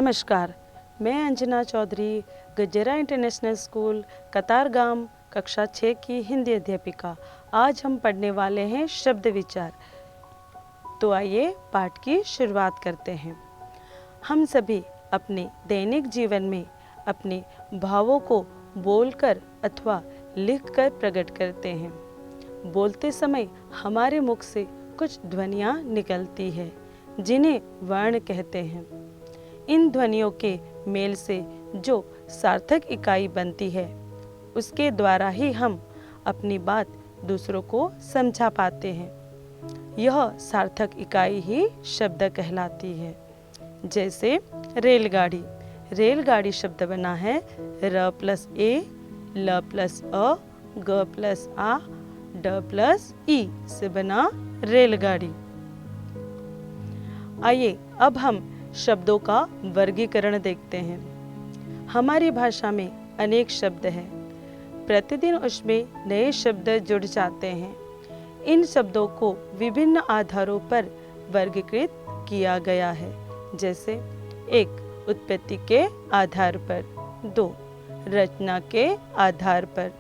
नमस्कार, मैं Anjana Chaudhary Gajera international school Katargam कक्षा 6 की हिंदी अध्यापिका। आज हम पढ़ने वाले हैं शब्द विचार। तो आइए पाठ की शुरुआत करते हैं। हम सभी अपने दैनिक जीवन में अपने भावों को बोलकर अथवा लिखकर प्रकट करते हैं। बोलते समय हमारे मुख से कुछ ध्वनियाँ निकलती है जिन्हें वर्ण कहते हैं। इन ध्वनियों के मेल से जो सार्थक इकाई बनती है उसके द्वारा ही हम अपनी बात दूसरों को समझा पाते हैं। यह सार्थक इकाई ही शब्द कहलाती है। जैसे रेलगाड़ी। रेलगाड़ी शब्द बना है र प्लस ए, ल प्लस अ, ग प्लस आ, ड प्लस ई से बना रेलगाड़ी। आइए अब हम शब्दों का वर्गीकरण देखते हैं। हमारी भाषा में अनेक शब्द हैं। प्रतिदिन उसमें नए शब्द जुड़ जाते हैं। इन शब्दों को विभिन्न आधारों पर वर्गीकृत किया गया है। जैसे 1. उत्पत्ति के आधार पर, 2. रचना के आधार पर,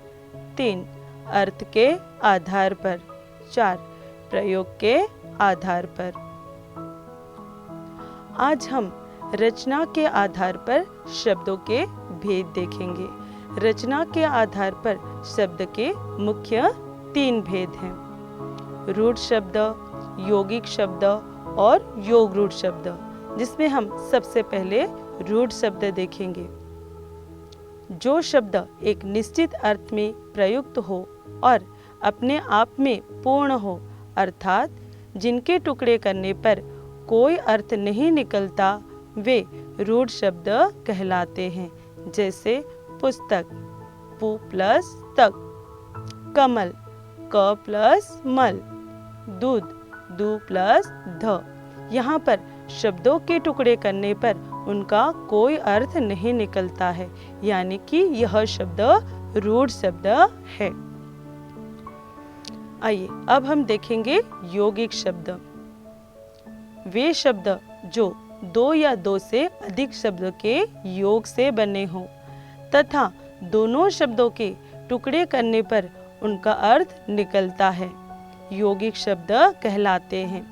3. अर्थ के आधार पर, 4. प्रयोग के आधार पर। आज हम रचना के आधार पर शब्दों के भेद देखेंगे। रचना के आधार पर शब्द के मुख्य 3 भेद हैं। रूढ़ शब्द, यौगिक शब्द और योगरूढ़ शब्द, जिसमें हम सबसे पहले रूढ़ शब्द देखेंगे। जो शब्द एक निश्चित अर्थ में प्रयुक्त हो और अपने आप में पूर्ण हो, अर्थात जिनके टुकड़े करने पर कोई अर्थ नहीं निकलता, वे रूढ़ शब्द कहलाते हैं। जैसे पुस्तक, पु प्लस तक, कमल, क प्लस मल, दूध, दू प्लस ध। यहाँ पर शब्दों के टुकड़े करने पर उनका कोई अर्थ नहीं निकलता है, यानी कि यह शब्द रूढ़ शब्द है। आइए अब हम देखेंगे यौगिक शब्द। वे शब्द जो 2 या 2 से अधिक शब्दों के योग से बने हों तथा दोनों शब्दों के टुकड़े करने पर उनका अर्थ निकलता है, यौगिक शब्द कहलाते हैं।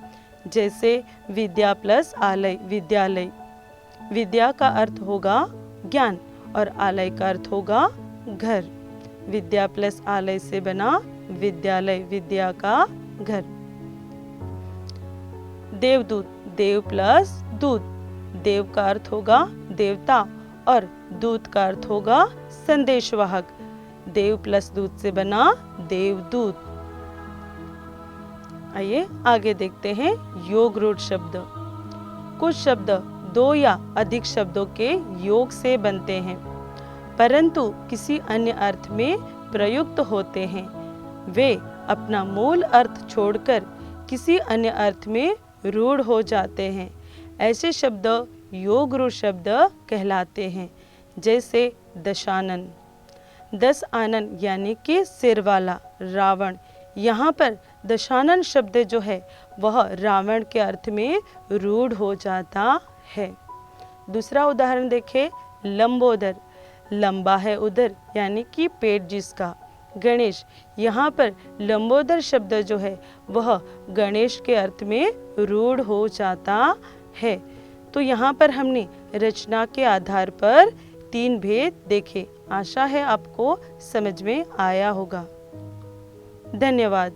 जैसे विद्या प्लस आलय, विद्यालय। विद्या का अर्थ होगा ज्ञान और आलय का अर्थ होगा घर। विद्या प्लस आलय से बना विद्यालय, विद्या का घर। देवदूत, देव प्लस दूत। देव का अर्थ होगा देवता और दूत का अर्थ होगा संदेशवाहक। देव प्लस दूत से बना देवदूत। आइए आगे देखते हैं योगरूढ़ शब्द। कुछ शब्द 2 या अधिक शब्दों के योग से बनते हैं परंतु किसी अन्य अर्थ में प्रयुक्त होते हैं। वे अपना मूल अर्थ छोड़कर किसी अन्य अर्थ में रूढ़ हो जाते हैं। ऐसे शब्द योगरूढ़ शब्द कहलाते हैं। जैसे दशानन। 10 आनन यानी कि सिर वाला रावण। यहाँ पर दशानन शब्द जो है वह रावण के अर्थ में रूढ़ हो जाता है। दूसरा उदाहरण देखें, लंबोदर। लंबा है उदर यानी कि पेट जिसका। गणेश। यहाँ पर लंबोदर शब्द जो है वह गणेश के अर्थ में रूढ़ हो जाता है। तो यहाँ पर हमने रचना के आधार पर 3 भेद देखे। आशा है आपको समझ में आया होगा। धन्यवाद।